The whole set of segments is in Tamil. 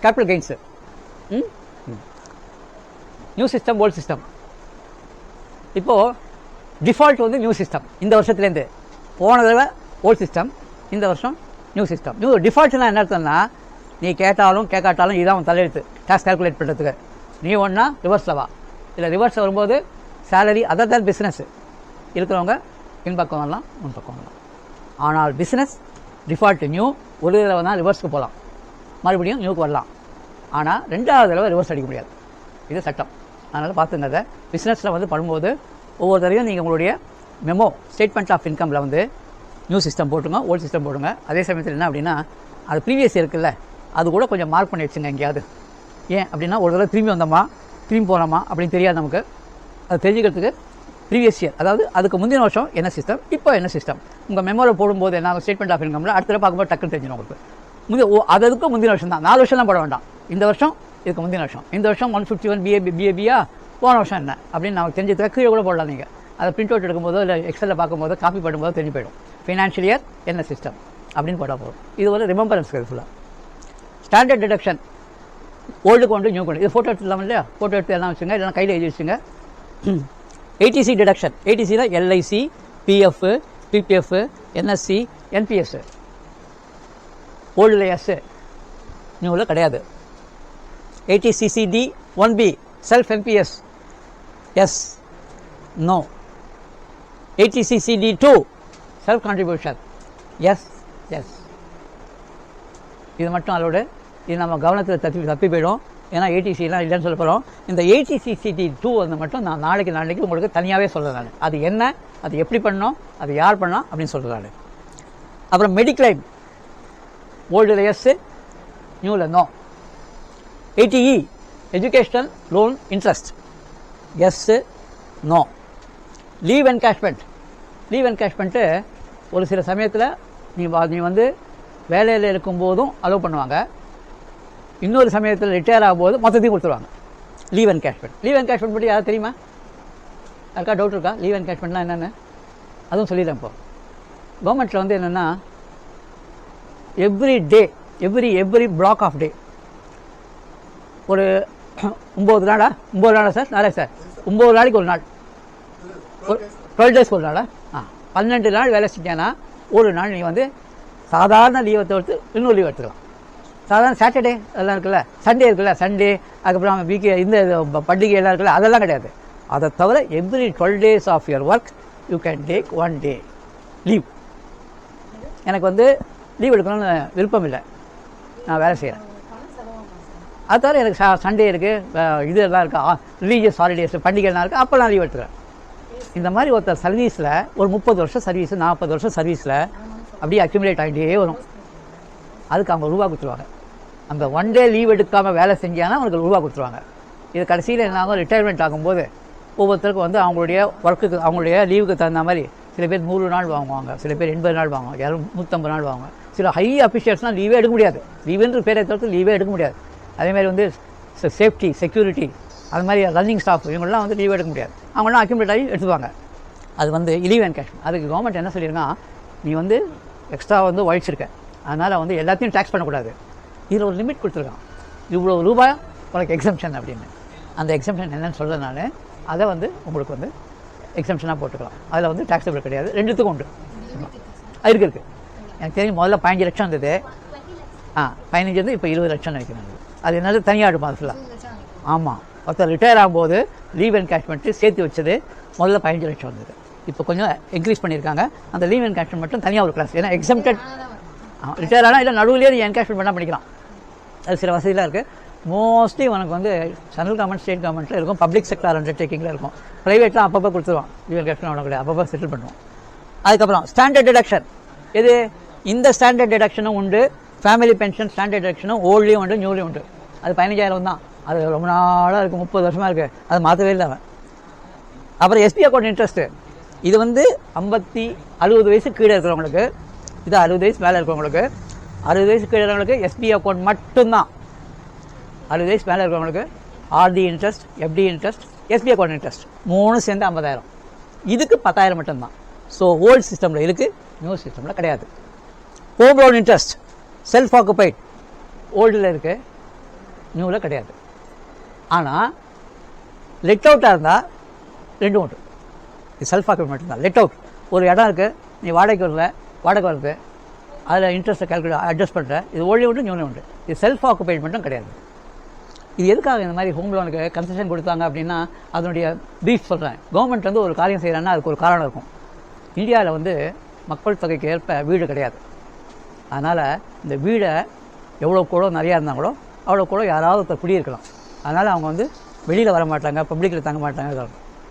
Capital gains. New system, old system. இப்போது டிஃபால்ட் வந்து நியூ சிஸ்டம். இந்த வருஷத்துலேருந்து போன தடவை ஓல்டு சிஸ்டம், இந்த வருஷம் நியூ சிஸ்டம். நியூ டிஃபால்ட்னா என்ன அர்த்தம்னா, நீ கேட்டாலும் கேட்காட்டாலும் இதான் உன் தலையெழுத்து டேக்ஸ் கால்குலேட் பண்ணுறதுக்கு. நீ ஒன்றா ரிவர்ஸில் வா. இல்லை ரிவர்ஸில் வரும்போது சேலரி அதர் தான் பிஸ்னஸ் இருக்கிறவங்க பின்பக்கம் வரலாம், முன்பக்கம் வரலாம். ஆனால் பிஸ்னஸ் டிஃபால்ட் நியூ ஒரு தடவை தான் ரிவர்ஸ்க்கு போகலாம், மறுபடியும் நியூக்கு வரலாம். ஆனால் 2வது தடவை ரிவர்ஸ் அடிக்க முடியாது. இது சட்டம். அதனால் பார்த்துங்க. பிஸ்னஸில் வந்து பண்ணும்போது ஒவ்வொரு தடவையும் நீங்கள் உங்களுடைய மெமோ ஸ்டேட்மெண்ட் ஆஃப் இன்கமில் வந்து நியூ சிஸ்டம் போட்டுங்க, ஓல்டு சிஸ்டம் போடுங்க. அதே சமயத்தில் என்ன அப்படின்னா, அது ப்ரீவியஸ் இருக்குல்ல, அது கூட கொஞ்சம் மார்க் பண்ணி வச்சுங்க எங்கேயாவது. ஏன் அப்படின்னா, ஒரு தடவை திரும்பி வந்தோமா திரும்பி போகலாமா அப்படின்னு தெரியாது நமக்கு. அது தெரிஞ்சுக்கிறதுக்கு ப்ரீவியஸ் இயர், அதாவது அதுக்கு முந்தின வருஷம் என்ன சிஸ்டம், இப்போ என்ன சிஸ்டம், உங்கள் மெமோவில் போடும்போது என்ன ஸ்டேட்மெண்ட் ஆஃப் இன்கமில் அடுத்த தடவை பார்க்கும்போது டக்குன்னு தெரிஞ்சிடும் உங்களுக்கு. அதுக்கு முந்தின வருஷம் தான், 4 வருஷம்லாம் போட வேண்டாம். இந்த வருஷம் இதுக்கு முந்தின வருஷம். இந்த வருஷம் 151 பிஏபியா, போன வருஷம் என்ன அப்படின்னு நமக்கு தெரிஞ்சதுக்கு கீழே கூட போடலாம். நீங்கள் அதை பிரிண்ட் அவுட் எடுக்கும்போதோ இல்லை எக்ஸலில் பார்க்கும்போது காப்பி பண்ணும்போது தெரிஞ்சு போயிடும். ஃபினான்ஷியல் இயர் என்ன சிஸ்டம் அப்படின்னு போட்டால் போதும். இது ஒரு ரிமெம்பரன்ஸ் ஃபுல்லாக. ஸ்டாண்டர்ட் டிடக்ஷன் ஓல்டுக்கு ஒன்று நியூ கொண்டு இது ஃபோட்டோ எடுத்துலாம் இல்லையா, ஃபோட்டோ எடுத்து எல்லாம் வச்சுங்க, இல்லைனா கையில் எழுதி வச்சுங்க. Eighty C deduction. ஏடிசியில் LIC, PF, PPF, NSC, NPS. ஓல்டில் எஸ், நியூவில் கிடையாது. Eighty CCD 1B self NPS yes, no. Eighty CCD 2 self contribution yes, yes. இது மட்டும் அதோட இது நம்ம கவனத்தில் தப்பி போயிடும். ஏன்னா ஏடிசிலாம் இல்லைன்னு சொல்ல போகிறோம். இந்த ஏடிசிசிடி 2 வந்து மட்டும் நான் நாளைக்கு உங்களுக்கு தனியாகவே சொல்கிறேன். நான் அது என்ன, அது எப்படி பண்ணணும், அது யார் பண்ணலாம் அப்படின்னு சொல்கிறேன் நான். அப்புறம் மெடிக்ளைம் ஓல்டில் எஸ், நியூவில் no. Eighty E educational loan interest yes, no. Leave encashment. Leave encashment ஒரு சில சமயத்தில் நீ வந்து வேலையில் இருக்கும்போதும் அலோவ் பண்ணுவாங்க, இன்னொரு சமயத்தில் ரிட்டையர் ஆகும்போது மொத்தத்தையும் கொடுத்துருவாங்க. Leave encashment. லீவ் என்கேஷ்மெண்ட் பற்றி யாரும் தெரியுமா? யாருக்கா டவுட் இருக்கா? லீவ் என்கேஷ்மெண்ட்லாம் என்னென்னு அதுவும் சொல்லிடுறேன். இப்போ கவர்மெண்ட்டில் வந்து என்னென்னா, every day every block of day ஒரு 9 நாளா சார்? நாளா சார்? 9 நாளைக்கு ஒரு நாள், 12 டேஸ்க்கு ஒரு நாளா? 12 நாள் வேலை செஞ்சேன்னா ஒரு நாள் நீ வந்து சாதாரண லீவை தவிர்த்து இன்னொரு லீவ் எடுத்துக்கலாம். சாதாரண சாட்டர்டே அதெல்லாம் இருக்குல்ல, சண்டே இருக்குல்ல, சண்டே, அதுக்கப்புறம் இந்த பண்டிகை எல்லாம் இருக்குல்ல, அதெல்லாம் கிடையாது. அதை தவிர every 12 days of your work you can take 1 day leave. எனக்கு வந்து லீவ் எடுக்கணும்னு விருப்பம் இல்லை, நான் வேலை செய்கிறேன். அது தவிர எனக்கு சண்டே இருக்குது, இது எல்லாம் இருக்குது, ரிலீஜியஸ் ஹாலிடேஸ் பண்டிகைலாம் இருக்குது, அப்போ நான் லீவ் எடுத்துக்கிறேன். இந்த மாதிரி ஒருத்தர் சர்வீஸில் ஒரு 30 வருஷம் சர்வீஸு, 40 வருஷம் சர்வீஸில் அப்படியே அக்யூமுலேட் ஆகிட்டே வரும். அதுக்கு அவங்க ரூபா கொடுத்துருவாங்க. அந்த 1 day லீவ் எடுக்காமல் வேலை செஞ்சாங்கன்னா அவங்களுக்கு ரூபா கொடுத்துருவாங்க. இது கடைசியில் என்ன ஆகும், ரிட்டையர்மெண்ட் ஆகும்போது ஒவ்வொருத்தருக்கும் வந்து அவங்களுடைய ஒர்க்குக்கு, அவங்களுடைய லீவுக்கு தகுந்த மாதிரி சில பேர் 100 நாள் வாங்குவாங்க, சில பேர் 80 நாள் வாங்குவாங்க, யாரும் 150 நாள் வாங்குவாங்க. சில ஹை அஃபிஷியல்ஸ்னால் லீவே எடுக்க முடியாது. லீவுன்ற பேரை தவிர்த்து லீவே எடுக்க முடியாது. அதேமாதிரி வந்து சேஃப்டி, செக்யூரிட்டி, அது மாதிரி ரன்னிங் ஸ்டாஃப், இவங்களாம் வந்து லீவ் எடுக்க முடியாது. அவங்களாம் அக்யூமுலேட் ஆகி எடுத்துவாங்க. அது வந்து லீவ் அண்ட் கேஷ். அதுக்கு கவர்மெண்ட் என்ன சொல்லியிருக்கா, நீ வந்து எக்ஸ்ட்ரா வந்து உழைச்சிருக்க, அதனால் வந்து எல்லாத்தையும் டேக்ஸ் பண்ணக்கூடாது. இதில் ஒரு லிமிட் கொடுத்துருக்கான், இவ்வளோ ரூபாய் உனக்கு எக்ஸம்ஷன் அப்படின்னு. அந்த எக்ஸம்ஷன் என்னன்னு சொல்கிறதுனால அதை வந்து உங்களுக்கு வந்து எக்ஸம்ஷனாக போட்டுக்கலாம். அதில் வந்து டேக்ஸபிள் கிடையாது. 2த்துக்கும் உண்டு. அது இருக்குது. எனக்கு தெரியும் முதல்ல 15 லட்சம் இருந்தது, 15 வந்து இப்போ 20 லட்சம் நினைக்கிறேன். அது என்னது தனியாக எடுப்போம் அது ஃபுல்லாக. ஆமாம், ஒருத்தர் ரிட்டையர் ஆகும்போது லீவ் என்கேஷ்மெண்ட்டு சேர்த்து வச்சது முதல்ல 15 லட்சம் வந்தது. இப்போ கொஞ்சம் இன்க்ரீஸ் பண்ணியிருக்காங்க. அந்த லீவ் என்கேஷ்மெண்ட் மட்டும் தனியாக ஒரு கிளாஸ். ஏன்னா எக்ஸம்டட் ரிட்டையர் ஆனால் இல்லை நடுவிலேயே நீ என்கேஷ்மெண்ட் பண்ணால் பண்ணிக்கலாம். அது சில வசதியெலாம் இருக்குது. மோஸ்ட்லி உனக்கு வந்து சென்ட்ரல் கவர்மெண்ட், ஸ்டேட் கவர்மெண்ட்டில் இருக்கும், பப்ளிக் செக்டார் அண்டர்டேக்கிங்கில் இருக்கும். ப்ரைவேட்லாம் அப்பப்போ கொடுத்துருவான் லீவ் என்கேஷ்மெண்ட், அவனுக்கு அப்பப்போ செட்டில் பண்ணுவோம். அதுக்கப்புறம் ஸ்டாண்டர்ட் டிடக்ஷன். இது இந்த ஸ்டாண்டர்ட் டிடக்ஷனும் உண்டு, ஃபேமிலி பென்ஷன் ஸ்டாண்டர்ட் டிடக்ஷனும் ஓல்ட்லேயும் உண்டு, நியூலேயும் உண்டு. அது 15,000 தான். அது ரொம்ப நாளாக இருக்குது, 30 வருஷமாக இருக்குது, அது மாற்றவே இல்லை அவன். அப்புறம் எஸ்பி அக்கௌண்ட் இன்ட்ரெஸ்ட்டு. இது வந்து 60 வயசு கீழே இருக்கிறவங்களுக்கு, இது 60 வயசு மேலே இருக்கிறவங்களுக்கு. 60 வயசு கீழே இருக்கிறவங்களுக்கு எஸ்பி அக்கௌண்ட் மட்டும்தான். 60 வயசு மேலே இருக்கிறவங்களுக்கு RD interest, FD interest, SB account interest 3 சேர்ந்து 50,000. இதுக்கு 10,000 மட்டும்தான். ஸோ ஓல்டு சிஸ்டமில் இருக்குது, நியூ சிஸ்டமில் கிடையாது. Home loan interest self occupied ஓல்டில் இருக்குது, நியூவில் கிடையாது. ஆனால் லெட் அவுட்டாக இருந்தால் ரெண்டும் உண்டு. இது செல்ஃப் ஆக்குபைட் மட்டும்தான். லெட் அவுட் ஒரு இடம் இருக்குது, நீ வாடகைக்கு வரல, வாடகை வருது, அதில் இன்ட்ரெஸ்ட்டை கால்குலேட் அட்ஜஸ்ட் பண்ணுற, இது ஒழி உண்டு நியூனே உண்டு. இது செல்ஃப் ஆக்குபைட் மட்டும் கிடையாது. இது எதுக்காக இந்த மாதிரி ஹோம் லோனுக்கு கன்செஷன் கொடுத்தாங்க அப்படின்னா அதனுடைய ப்ரீஃப் சொல்கிறேன். கவர்மெண்ட் வந்து ஒரு காரியம் செய்கிறாங்கன்னா அதுக்கு ஒரு காரணம் இருக்கும். இந்தியாவில் வந்து மக்கள் தொகைக்கு ஏற்ப வீடு கிடையாது. அதனால் இந்த வீடை எவ்வளோ கூட நிறையா இருந்தாங்களோ அவ்வளோ கூட யாராவது ஒருத்தர் குடியிருக்கலாம். அதனால் அவங்க வந்து வெளியில் வர மாட்டாங்க, பப்ளிக்கில் தங்க மாட்டாங்க.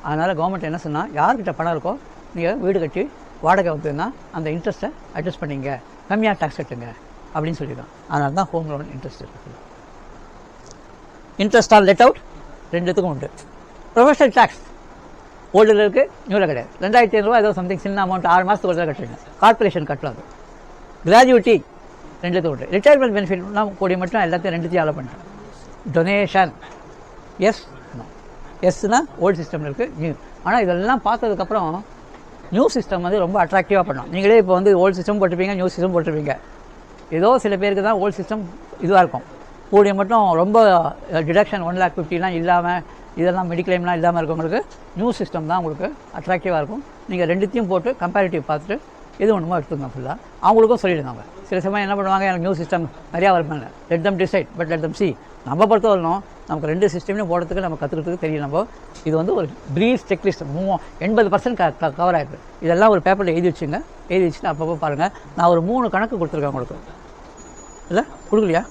அதனால் கவர்மெண்ட் என்ன சொன்னால், யார்கிட்ட பணம் இருக்கோ நீங்கள் வீடு கட்டி வாடகை வந்துன்னா அந்த இன்ட்ரெஸ்ட்டை அட்ஜஸ்ட் பண்ணிங்க, கம்மியாக டேக்ஸ் கட்டுங்க அப்படின்னு சொல்லிடுறோம். அதனால தான் ஹோம் லோன் இன்ட்ரெஸ்ட் இருக்குது. இன்ட்ரெஸ்ட் ஆர் லெட் அவுட் ரெண்டுத்துக்கும் உண்டு. ப்ரொஃபஷனல் டேக்ஸ் ஓல்டில் இருக்குது, நியூவில் கிடையாது. 2500 ஏதோ சம்திங் சின்ன அமௌண்ட் 6 மாதத்துக்கு ஒரு கட்டுறீங்க. கார்பரேஷன் கட்டலாம். கிராஜுவிட்டி ரெண்டுத்துக்கும் உண்டு. ரிட்டையர்மெண்ட் பெனிஃபிட்லாம் கூடிய மட்டும் எல்லாத்தையும் ரெண்டுத்தையும் அலோ பண்ணுறேன். டொனேஷன் எஸ் எஸ்னா ஓல்டு சிஸ்டம் இருக்குது, நியூ. ஆனால் இதெல்லாம் பார்த்ததுக்கப்புறம் நியூ சிஸ்டம் வந்து ரொம்ப அட்ராக்டிவாக பண்ணோம். நீங்களே இப்போ வந்து ஓல்டு சிஸ்டம் போட்டிருப்பீங்க, நியூ சிஸ்டம் போட்டிருப்பீங்க. ஏதோ சில பேருக்கு தான் ஓல்டு சிஸ்டம் இதுவாக இருக்கும். கூடிய மட்டும் ரொம்ப டிடக்ஷன் 1,50,000 இல்லாமல், இதெல்லாம் மெடிக்ளைம்லாம் இல்லாமல் இருக்கவங்களுக்கு நியூ சிஸ்டம் தான் உங்களுக்கு அட்ராக்டிவாக இருக்கும். நீங்கள் ரெண்டுத்தையும் போட்டு கம்பேரிட்டிவ் பார்த்துட்டு எது ஒன்றுமோ எடுத்துங்க. ஃபுல்லாக அவங்களுக்கும் சொல்லிடுங்க. சில சமயம் என்ன பண்ணுவாங்க, எனக்கு நியூ சிஸ்டம் நிறையா வருப்பாங்க. Let them decide but let them see. நம்ம பொறுத்த வரணும் நமக்கு 2 சிஸ்டம்லையும் போடுறதுக்கு நம்ம கற்றுக்கிறதுக்கு தெரியும். நம்ம இது வந்து ஒரு ப்ரீஃப் செக்லிஸ்ட் 80% கவர் ஆகிருக்கு. இதெல்லாம் ஒரு பேப்பரில் எழுதி வச்சுங்க. எழுதி வச்சுட்டு அப்பப்போ பாருங்கள். நான் ஒரு 3 கணக்கு கொடுத்துருக்கேன் உங்களுக்கு. இல்லை கொடுக்கலையா?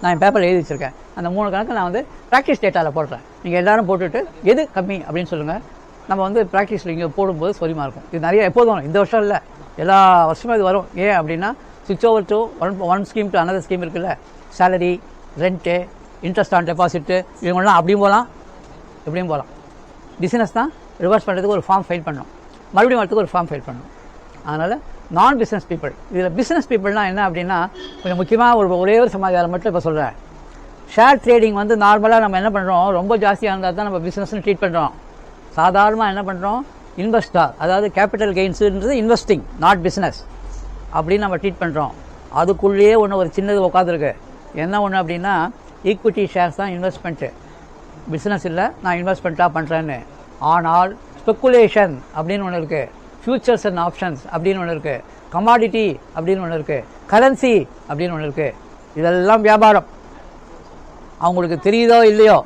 நான் என் பேப்பரில் எழுதி வச்சுருக்கேன். அந்த 3 கணக்கு நான் வந்து ப்ராக்டிஸ் டேட்டாவில் போடுறேன். நீங்கள் எல்லோரும் போட்டுட்டு எது கம்மி அப்படின்னு சொல்லுங்கள். நம்ம வந்து ப்ராக்டிஸில் இங்கே போடும்போது சொலிமா இருக்கும். இது நிறைய எப்போதும் வரும், இந்த வருஷம் இல்லை, எல்லா வருஷமும் இது வரும். ஏன் அப்படின்னா ஸ்விட்ச் over to one scheme to another scheme இருக்குல்ல. Salary, rent, interest on deposit, இவங்களாம் அப்படியும் போகலாம், எப்படியும் போகலாம். பிஸ்னஸ் தான் ரிவர்ஸ் பண்ணுறதுக்கு ஒரு ஃபார்ம் ஃபைல் பண்ணணும், மறுபடியும் வரதுக்கு ஒரு ஃபார்ம் ஃபைல் பண்ணணும். அதனால் நான் பிஸ்னஸ் பீப்புள், இதில் பிஸ்னஸ் பீப்புள்னால் என்ன அப்படின்னா கொஞ்சம் முக்கியமாக ஒரே ஒரு சமாச்சாரம் மட்டும் இப்போ சொல்கிறேன். ஷேர் ட்ரேடிங் வந்து நார்மலாக நம்ம என்ன பண்ணுறோம், ரொம்ப ஜாஸ்தியாக இருந்தால் தான் நம்ம பிஸ்னஸ்னு ட்ரீட் பண்ணுறோம். சாதாரணமாக என்ன பண்ணுறோம், இன்வெஸ்டார், அதாவது கேபிட்டல் கெயின்ஸுன்றது இன்வெஸ்டிங், நாட் பிஸ்னஸ் அப்படின்னு நம்ம ட்ரீட் பண்ணுறோம். அதுக்குள்ளேயே ஒன்று ஒரு சின்னது உட்காந்துருக்கு. என்ன ஒன்று அப்படின்னா ஈக்விட்டி ஷேர்ஸ் தான் இன்வெஸ்ட்மெண்ட்டு, பிஸ்னஸ் இல்லை, நான் இன்வெஸ்ட்மெண்ட்டாக பண்ணுறேன்னு. ஆனால் ஸ்பெக்குலேஷன் அப்படின்னு ஒன்று இருக்குது, ஃபியூச்சர்ஸ் அண்ட் ஆப்ஷன்ஸ் அப்படின்னு ஒன்று இருக்குது, கமாடிட்டி அப்படின்னு ஒன்று இருக்குது, கரன்சி அப்படின்னு ஒன்று இருக்குது. இதெல்லாம் வியாபாரம். அவங்களுக்கு தெரியுதோ இல்லையோ,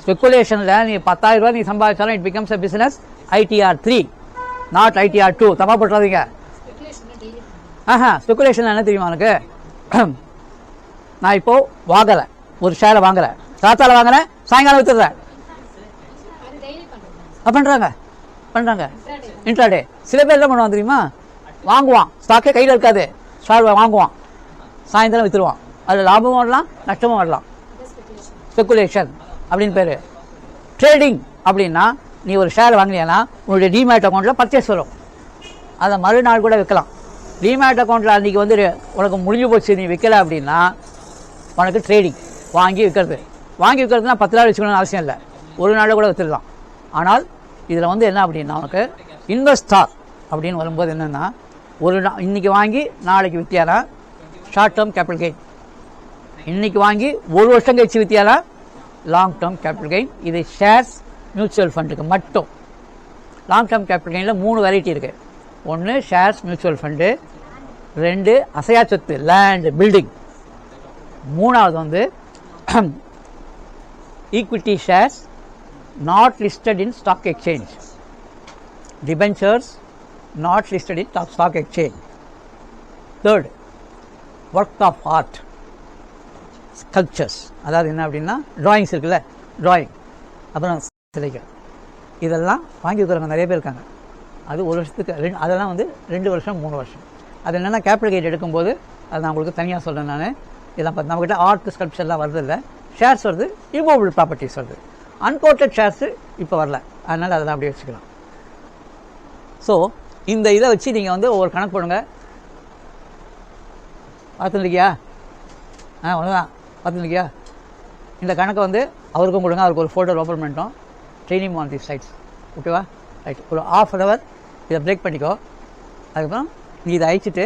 ஸ்பெக்குலேஷனில் நீ 10,000 ரூபா நீ சம்பாதிச்சாலும் it becomes a business. ITR 3 not ITR 2. தப்பா போட்டுறாதீங்க. ஸ்பெக்குலேஷன் என்ன தெரியுமா எனக்கு? நான் இப்போ வாங்கலை, ஒரு ஷேரை வாங்குறேன், காத்தால வாங்குறேன், சாயங்காலம் வித்துடுறேன். பண்ணுறாங்க இன்ட்ராடே. சில பேர் என்ன பண்ணுவான் தெரியுமா, வாங்குவான், ஸ்டாக்கே கையில் இருக்காது, ஷேர் வாங்குவான், சாயந்தரம் வித்துருவான். அதில் லாபமும் வரலாம், நஷ்டமும் வரலாம். ஸ்பெக்குலேஷன் அப்படின்னு பேர். ட்ரேடிங் அப்படின்னா நீ ஒரு ஷேர் வாங்கினீங்கன்னா உன்னுடைய டிமேட் அக்கௌண்ட்டில் பர்ச்சேஸ் வரும், அதை மறுநாள் கூட விற்கலாம். டிமேட் அக்கௌண்ட்டில் அன்றைக்கி வந்து உனக்கு முடிஞ்சு போச்சு, நீ விற்கலை அப்படின்னா உனக்கு ட்ரேடிங். வாங்கி விற்கிறதுனா 10 நாள் வச்சுக்கணும்னு அவசியம் இல்லை, ஒரு நாளில் கூட விற்றுடலாம். ஆனால் இதில் வந்து என்ன அப்படின்னா உனக்கு இன்வெஸ்டார் அப்படின்னு வரும்போது என்னென்னா, இன்றைக்கி வாங்கி நாளைக்கு வித்தியானா ஷார்ட் டேர்ம் கேபிட்டல் கெயின், இன்றைக்கி வாங்கி ஒரு வருஷம் கழிச்சு வித்தியானா லாங் டேர்ம் கேபிட்டல் கெயின். இது ஷேர்ஸ் மியூச்சுவல் ஃபண்டுக்கு மட்டும். லாங் டேர்ம் கேபிட்டல் கெயினில் 3 வெரைட்டி இருக்குது. ஒன்று ஷேர்ஸ் மியூச்சுவல் ஃபண்டு, 2 அசையா சொத்து லேண்ட் பில்டிங், 3வது வந்து equity shares not listed in stock exchange, debentures not listed in stock exchange. 3rd work of art, sculptures, அதாவது என்ன அப்படின்னா ட்ராயிங்ஸ் இருக்குல்ல, ட்ராயிங், அப்புறம் சிலைகள், இதெல்லாம் வாங்கி வைக்கிறவங்க நிறைய பேர் இருக்காங்க. அது ஒரு வருஷத்துக்கு அதெல்லாம் வந்து 2 வருஷம் 3 வருஷம். அது என்னென்னா கேபிட்டல் கெயின் எடுக்கும்போது அது நான் உங்களுக்கு தனியாக சொல்கிறேன். நான் இதெல்லாம் பார்த்து நம்மக்கிட்ட ஆர்ட் ஸ்கல்ப்சர்லாம் வருது இல்லை, ஷேர்ஸ் வருது, இமூவபிள் ப்ராப்பர்ட்டிஸ் வருது. அன்கோட்டட் ஷேர்ஸு இப்போ வரல, அதனால் அதெல்லாம் அப்படியே வச்சுக்கலாம். ஸோ இந்த இதை வச்சு நீங்கள் வந்து ஒவ்வொரு கணக்கு போடுங்க. பார்த்துருக்கியா? ஒன்றுதான் பார்த்துருக்கியா? இந்த கணக்கை வந்து அவருக்கும் கொடுங்க, அவருக்கு ஒரு ஃபோட்டோ ஓப்பன் பண்ணிட்டோம். ட்ரெயினிங் ஆன் தி சைட்ஸ், ஓகேவா? ரைட், ஒரு ½ hour இதை பிரேக் பண்ணிக்கோ. அதுக்கப்புறம் நீ இதை அழிச்சிட்டு